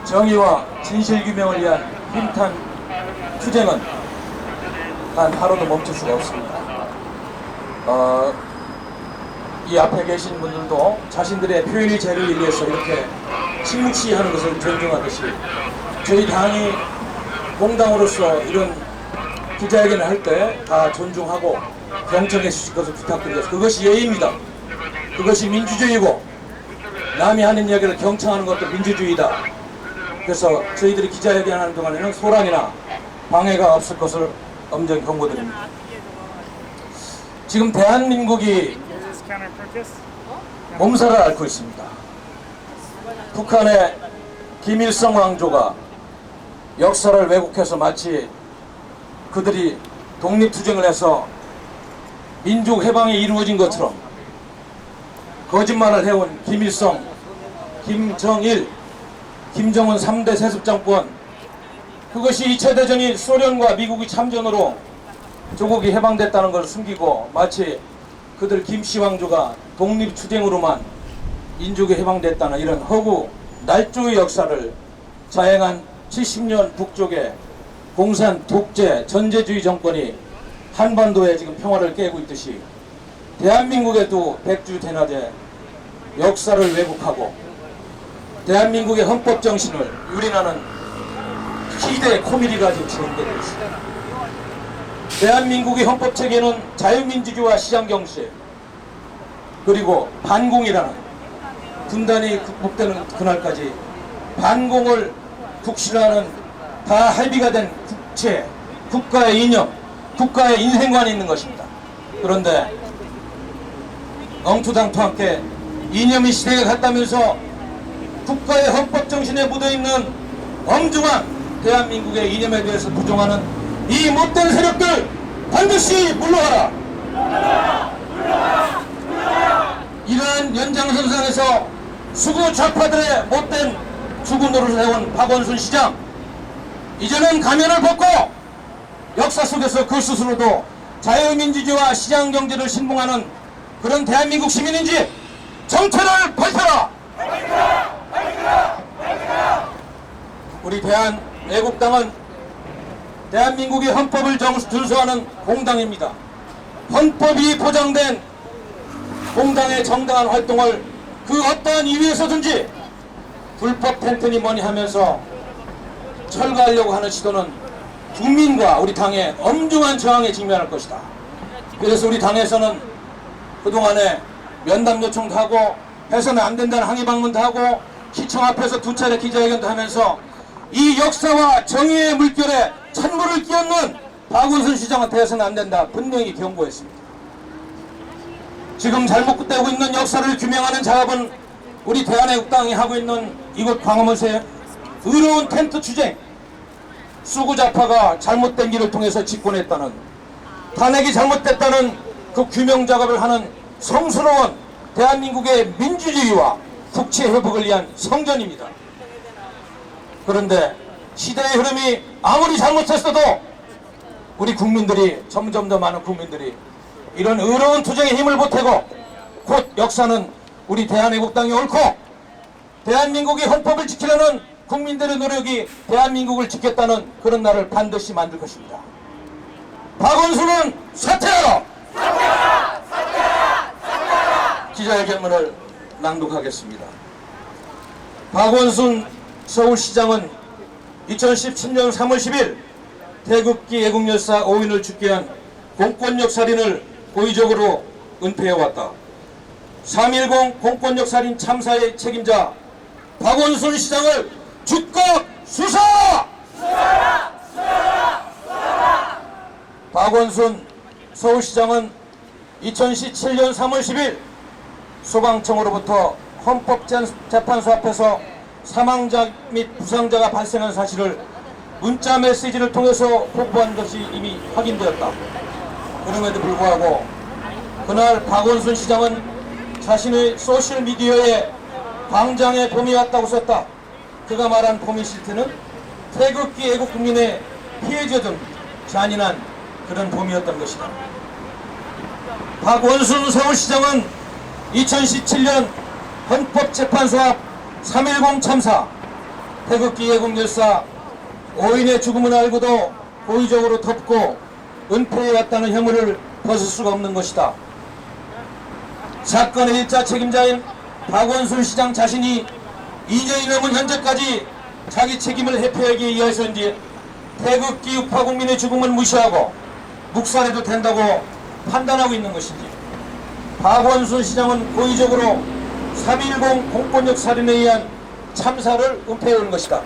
정의와 진실 규명을 위한 힘찬 투쟁은 단 하루도 멈출 수가 없습니다. 이 앞에 계신 분들도 자신들의 표현의 자유를 위해서 이렇게 침묵시하는 것을 존중하듯이 저희 당이 공당으로서 이런 기자회견을 할 때 다 존중하고 경청해 주실 것을 부탁드리겠습니다. 그것이 예의입니다. 그것이 민주주의고 남이 하는 이야기를 경청하는 것도 민주주의다. 그래서 저희들이 기자회견 하는 동안에는 소란이나 방해가 없을 것을 엄정히 경고드립니다. 지금 대한민국이 몸살을 앓고 있습니다. 북한의 김일성 왕조가 역사를 왜곡해서 마치 그들이 독립투쟁을 해서 민족 해방이 이루어진 것처럼 거짓말을 해온 김일성, 김정일, 김정은 3대 세습정권, 그것이 2차 대전이 소련과 미국이 참전으로 조국이 해방됐다는 것을 숨기고 마치 그들 김씨 왕조가 독립투쟁으로만 민족이 해방됐다는 이런 허구 날조의 역사를 자행한 70년 북쪽의 공산 독재 전제주의 정권이 한반도에 지금 평화를 깨고 있듯이 대한민국에도 백주 대낮에 역사를 왜곡하고 대한민국의 헌법 정신을 유린하는 희대의 코미디가 지금 진행되고 있습니다. 대한민국의 헌법 체계는 자유민주주의와 시장경제 그리고 반공이라는 분단이 극복되는 그날까지 반공을 국시하는 다 합의가 된 국체, 국가의 이념, 국가의 인생관이 있는 것입니다. 그런데 엉투당투 함께 이념이 시대에 갔다면서 국가의 헌법 정신에 묻어있는 엄중한 대한민국의 이념에 대해서 부정하는 이 못된 세력들 반드시 물러가라! 이러한 연장선상에서 수구 좌파들의 못된 죽은 노릇을 해온 박원순 시장, 이제는 가면을 벗고 역사 속에서 그 스스로도 자유민주주의와 시장경제를 신봉하는 그런 대한민국 시민인지 정체를 밝혀라! 우리 대한애국당은 대한민국의 헌법을 준수하는 공당입니다. 헌법이 보장된 공당의 정당한 활동을 그 어떠한 이유에서든지 불법 텐트니 뭐니 하면서 철거하려고 하는 시도는 국민과 우리 당의 엄중한 저항에 직면할 것이다. 그래서 우리 당에서는 그동안에 면담 요청도 하고 해서는 안 된다는 항의 방문도 하고 시청 앞에서 2차례 기자회견도 하면서 이 역사와 정의의 물결에 찬물을 끼얹는 박원순 시장한테 해서는 안 된다 분명히 경고했습니다. 지금 잘못되고 있는 역사를 규명하는 작업은 우리 대한애국당이 하고 있는 이곳 광화문의 의로운 텐트 투쟁, 수구좌파가 잘못된 길을 통해서 집권했다는, 탄핵이 잘못됐다는 그 규명 작업을 하는 성스러운 대한민국의 민주주의와 국채 회복을 위한 성전입니다. 그런데 시대의 흐름이 아무리 잘못했어도 우리 국민들이, 점점 더 많은 국민들이 이런 의로운 투쟁에 힘을 보태고 곧 역사는 우리 대한애국당이 옳고 대한민국의 헌법을 지키려는 국민들의 노력이 대한민국을 지켰다는 그런 날을 반드시 만들 것입니다. 박원순은 사퇴하라! 사퇴하라! 사퇴하라! 사퇴하라! 기자회견문을 낭독하겠습니다. 박원순 서울시장은 2017년 3월 10일 태극기 애국열사 5인을 죽게 한 공권력 살인을 고의적으로 은폐해왔다. 3.10 공권력 살인 참사의 책임자 박원순 시장을 즉각 수사! 수사하라! 수사하라! 수사하라! 박원순 서울시장은 2017년 3월 10일 소방청으로부터 헌법재판소 앞에서 사망자 및 부상자가 발생한 사실을 문자 메시지를 통해서 보고한 것이 이미 확인되었다. 그럼에도 불구하고 그날 박원순 시장은 자신의 소셜미디어에 광장에 봄이 왔다고 썼다. 그가 말한 봄의 실태는 태극기 애국국민의 피해자 등 잔인한 그런 봄이었던 것이다. 박원순 서울시장은 2017년 헌법재판소 앞 3.10 참사 태극기 애국 열사 5인의 죽음을 알고도 고의적으로 덮고 은폐해왔다는 혐의를 벗을 수가 없는 것이다. 사건의 일자 책임자인 박원순 시장 자신이 2년이 넘은 현재까지 자기 책임을 회피하기 위해서인지 태극기 유파 국민의 죽음을 무시하고 묵살해도 된다고 판단하고 있는 것인지, 박원순 시장은 고의적으로 3.10 공권력 살인에 의한 참사를 은폐해오는 것이다.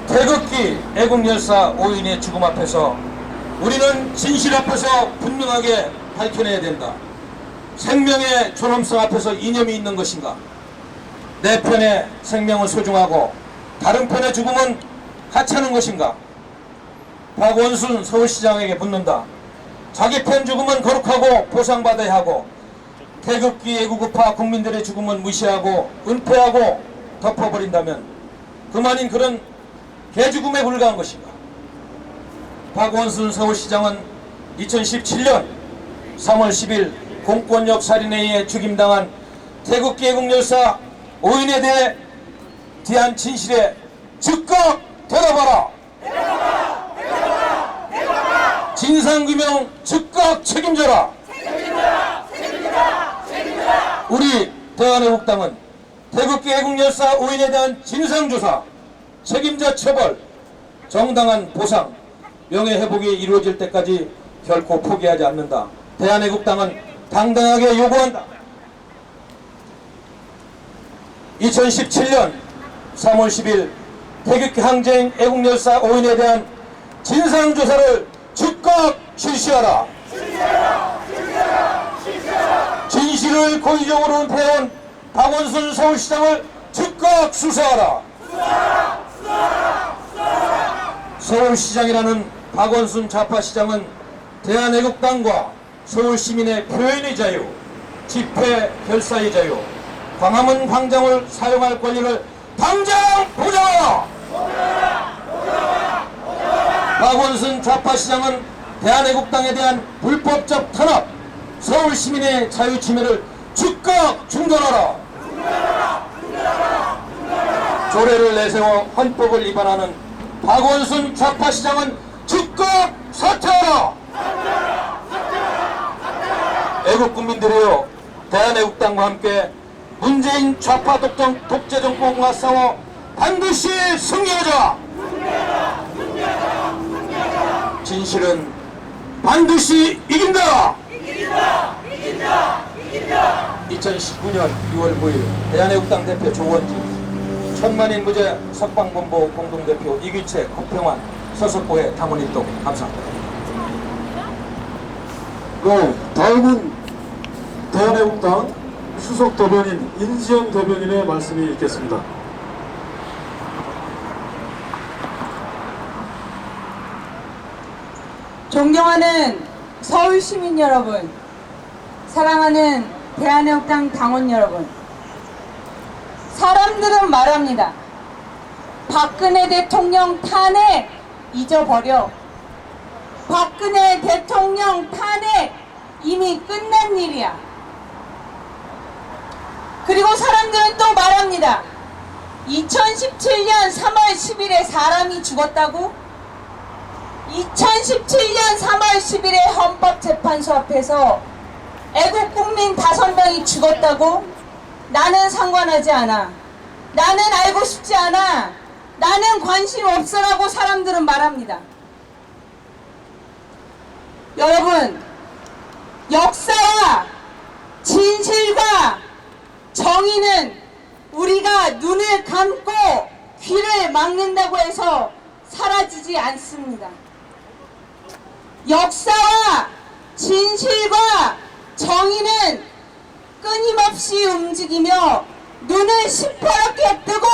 태극기 애국 열사 5인의 죽음 앞에서 우리는 진실 앞에서 분명하게 밝혀내야 된다. 생명의 존엄성 앞에서 이념이 있는 것인가? 내 편의 생명은 소중하고 다른 편의 죽음은 하찮은 것인가? 박원순 서울시장에게 묻는다. 자기 편 죽음은 거룩하고 보상받아야 하고 태극기 애국우파 국민들의 죽음은 무시하고 은폐하고 덮어버린다면 그만인 그런 개죽음에 불과한 것인가? 박원순 서울시장은 2017년 3월 10일 공권력 살인에 의해 죽임당한 태극기 애국 열사 5인에 대한 진실에 즉각 대답하라! 진상규명 즉각 책임져라! 우리 대한애국당은 태극기 애국 열사 5인에 대한 진상조사, 책임자 처벌, 정당한 보상, 명예회복이 이루어질 때까지 결코 포기하지 않는다. 대한애국당은 당당하게 요구한다. 2017년 3월 10일 태극기 항쟁 애국열사 5인에 대한 진상조사를 즉각 실시하라. 진실을 고의적으로 은폐해온 박원순 서울시장을 즉각 수사하라. 서울시장이라는 박원순 좌파시장은 대한애국당과 서울시민의 표현의 자유, 집회 결사의 자유, 광화문 광장을 사용할 권리를 당장 보장하라! 박원순 좌파시장은 대한애국당에 대한 불법적 탄압, 서울시민의 자유침해를 즉각 중단하라! 조례를 내세워 헌법을 위반하는 박원순 좌파시장은 즉각 사퇴하라! 애국국민들이여, 대한애국당과 함께 문재인 좌파 독재 정권과 싸워 반드시 승리하자! 진실은 반드시 이긴다! 2019년 6월 9일 대한애국당 대표 조원지, 천만인 무죄 석방본부 공동대표 이규채 국평환 서석고의 당원입동. 감사합니다. 네, 다음은 대한애국당 수석 대변인 인지영 대변인의 말씀이 있겠습니다. 존경하는 서울 시민 여러분, 사랑하는 대한애국당 당원 여러분, 사람들은 말합니다. 박근혜 대통령 탄핵 잊어버려. 박근혜 대통령 탄핵 이미 끝난 일이야. 그리고 사람들은 또 말합니다. 2017년 3월 10일에 사람이 죽었다고? 2017년 3월 10일에 헌법재판소 앞에서 애국국민 5명이 죽었다고? 나는 상관하지 않아. 나는 알고 싶지 않아. 나는 관심 없어라고 사람들은 말합니다. 여러분, 역사와 진실과 정의는 우리가 눈을 감고 귀를 막는다고 해서 사라지지 않습니다. 역사와 진실과 정의는 끊임없이 움직이며 눈을 시퍼렇게 뜨고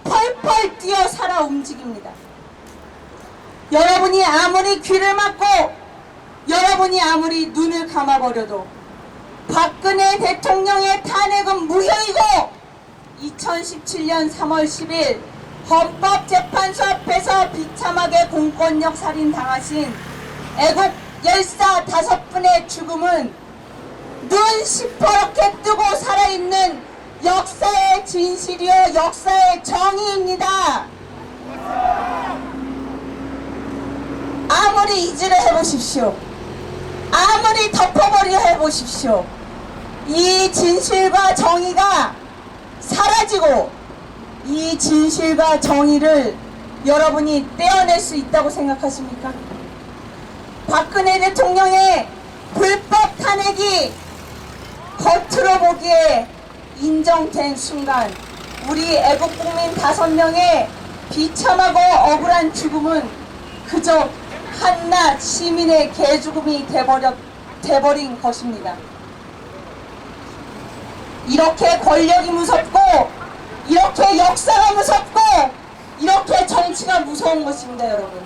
펄펄 뛰어 살아 움직입니다. 여러분이 아무리 귀를 막고 여러분이 아무리 눈을 감아버려도 박근혜 대통령의 탄핵은 무효이고 2017년 3월 10일 헌법재판소 앞에서 비참하게 공권력 살인 당하신 애국 열사 5분의 죽음은 눈 시퍼렇게 뜨고 살아있는 역사의 진실이요 역사의 정의입니다. 아무리 잊으려 해보십시오. 아무리 덮어버리려 해보십시오. 이 진실과 정의가 사라지고 이 진실과 정의를 여러분이 떼어낼 수 있다고 생각하십니까? 박근혜 대통령의 불법 탄핵이 겉으로 보기에 인정된 순간 우리 애국국민 5명의 비참하고 억울한 죽음은 그저 한낱 시민의 개죽음이 돼버린 것입니다. 이렇게 권력이 무섭고 이렇게 역사가 무섭고 이렇게 정치가 무서운 것입니다, 여러분.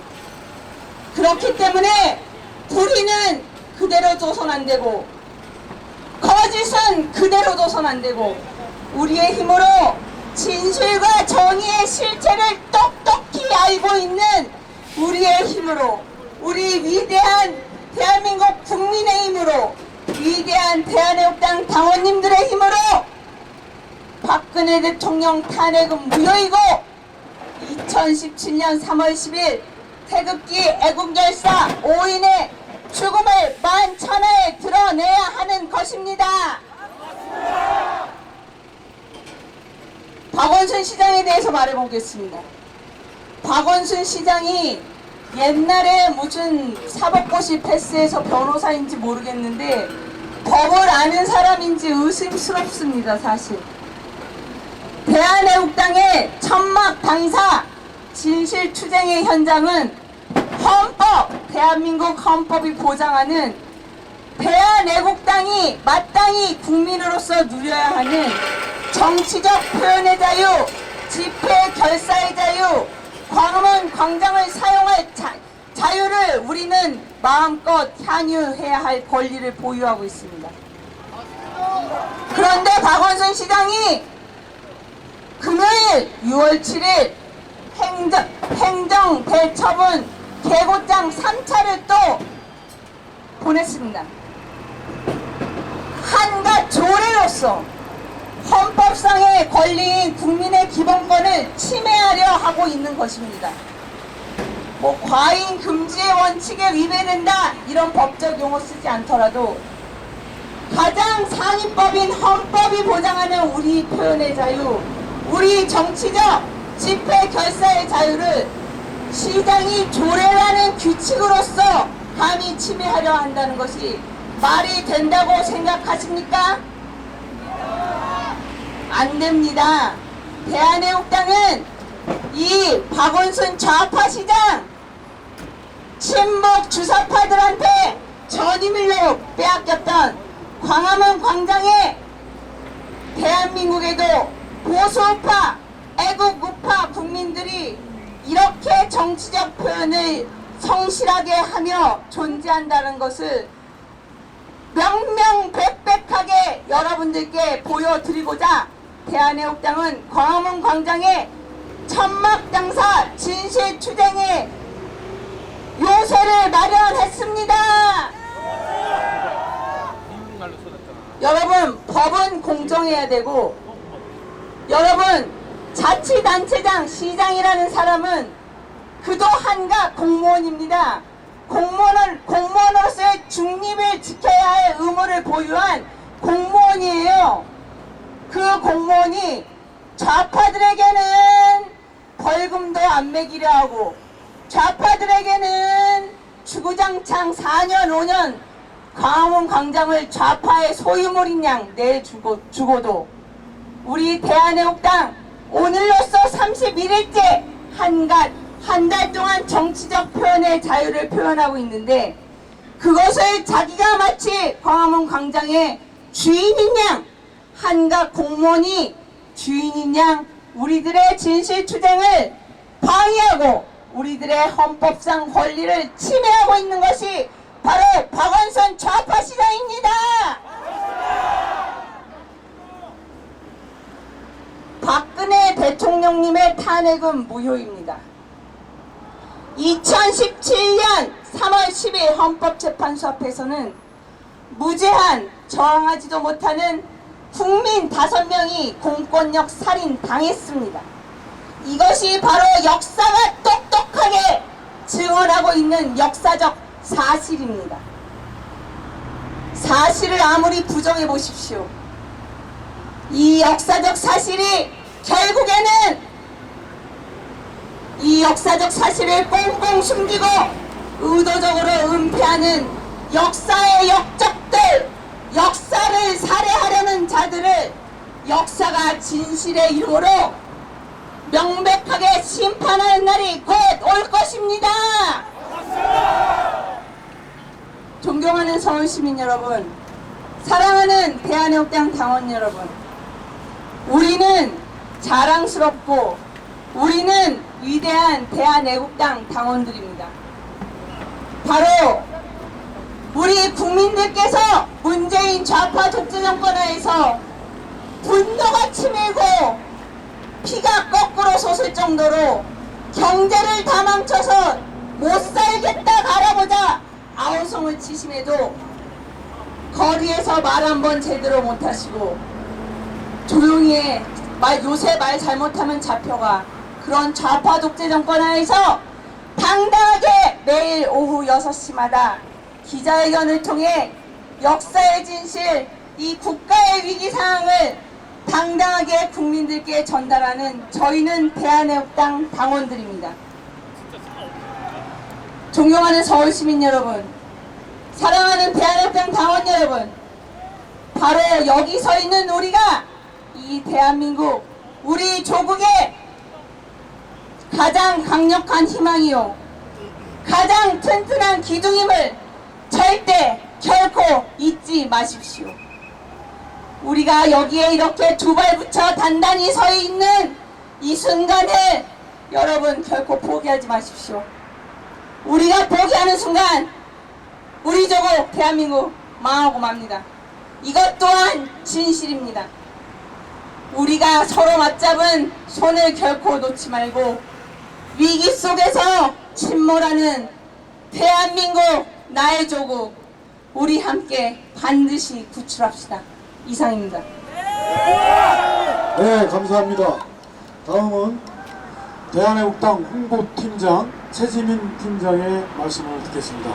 그렇기 때문에 불의는 그대로 둬선 안 되고 거짓은 그대로 둬선 안 되고 우리의 힘으로 진실과 정의의 실체를 똑똑히 알고 있는 우리의 힘으로 우리 위대한 대한민국 국민의힘으로 위대한 대한애국당 당원님들의 힘으로 박근혜 대통령 탄핵은 무효이고 2017년 3월 10일 태극기 애국열사 5인의 죽음을 만천하에 드러내야 하는 것입니다. 박원순 시장에 대해서 말해보겠습니다. 박원순 시장이 옛날에 무슨 사법고시 패스해서 변호사인지 모르겠는데 법을 아는 사람인지 의심스럽습니다. 사실 대한애국당의 천막 당사 진실투쟁의 현장은 대한민국 헌법이 보장하는 대한애국당이 마땅히 국민으로서 누려야 하는 정치적 표현의 자유, 집회 결사의 자유, 광화문 광장을 사용할 자유를 우리는 마음껏 향유해야 할 권리를 보유하고 있습니다. 그런데 박원순 시장이 금요일 6월 7일 행정 대처분 개고장 3차를 또 보냈습니다. 한갓 조례로서 헌법상의 권리인 국민의 기본권을 침해하려 하고 있는 것입니다. 과잉 금지의 원칙에 위배된다 이런 법적 용어 쓰지 않더라도 가장 상위법인 헌법이 보장하는 우리 표현의 자유, 우리 정치적 집회 결사의 자유를 시장이 조례라는 규칙으로서 감히 침해하려 한다는 것이 말이 된다고 생각하십니까? 안 됩니다. 대한애국당은 이 박원순 좌파 시장 친북 주사파들한테 전임을로 빼앗겼던 광화문 광장에 대한민국에도 보수우파, 애국우파 국민들이 이렇게 정치적 표현을 성실하게 하며 존재한다는 것을 명명백백하게 여러분들께 보여드리고자 대한애국당은 광화문 광장에 천막당사 진실투쟁의 요새를 마련했습니다. 여러분, 법은 공정해야 되고 여러분, 자치단체장, 시장이라는 사람은 그도 한갓 공무원입니다. 공무원으로서의 중립을 지켜야 할 의무를 보유한 공무원이에요. 그 공무원이 좌파들에게는 벌금도 안 매기려 하고 좌파들에게는 주구장창 4년 5년 광화문 광장을 좌파의 소유물인 양 내주고도 우리 대한애국당 오늘로써 31일째 한 달 동안 정치적 표현의 자유를 표현하고 있는데 그것을 자기가 마치 광화문 광장의 주인인 양 한갓 공무원이 주인인 양 우리들의 진실투쟁을 방해하고 우리들의 헌법상 권리를 침해하고 있는 것이 바로 박원순 좌파 시장입니다. 박근혜 대통령님의 탄핵은 무효입니다. 2017년 3월 10일 헌법재판소 앞에서는 무제한 저항하지도 못하는 국민 5명이 공권력 살인 당했습니다. 이것이 바로 역사가 똑똑하게 증언하고 있는 역사적 사실입니다. 사실을 아무리 부정해 보십시오. 이 역사적 사실이 결국에는 이 역사적 사실을 꽁꽁 숨기고 의도적으로 은폐하는 역사의 역적들, 역사를 살해하려는 자들을 역사가 진실의 이름으로 명백하게 심판하는 날이 곧 올 것입니다. 존경하는 서울시민 여러분, 사랑하는 대한애국당 당원 여러분, 우리는 자랑스럽고 우리는 위대한 대한애국당 당원들입니다. 바로 우리 국민들께서 문재인 좌파 독재 정권하에서 분노가 치밀고 피가 거꾸로 솟을 정도로 경제를 다 망쳐서 못 살겠다 가라보자 아우성을 치심에도 거리에서 말 한 번 제대로 못하시고 조용히 해, 요새 말 잘못하면 잡혀가, 그런 좌파 독재 정권 하에서 당당하게 매일 오후 6시마다 기자회견을 통해 역사의 진실, 이 국가의 위기 상황을 당당하게 국민들께 전달하는 저희는 대한애국당 당원들입니다. 존경하는 서울시민 여러분, 사랑하는 대한애국당 당원 여러분, 바로 여기 서 있는 우리가 이 대한민국, 우리 조국의 가장 강력한 희망이요, 가장 튼튼한 기둥임을 절대 결코 잊지 마십시오. 우리가 여기에 이렇게 두 발 붙여 단단히 서 있는 이 순간을 여러분 결코 포기하지 마십시오. 우리가 포기하는 순간 우리 조국 대한민국 망하고 맙니다. 이것 또한 진실입니다. 우리가 서로 맞잡은 손을 결코 놓지 말고 위기 속에서 침몰하는 대한민국, 나의 조국, 우리 함께 반드시 구출합시다. 이상입니다. 네, 감사합니다. 다음은 대한애국당 홍보팀장 최지민 팀장의 말씀을 듣겠습니다.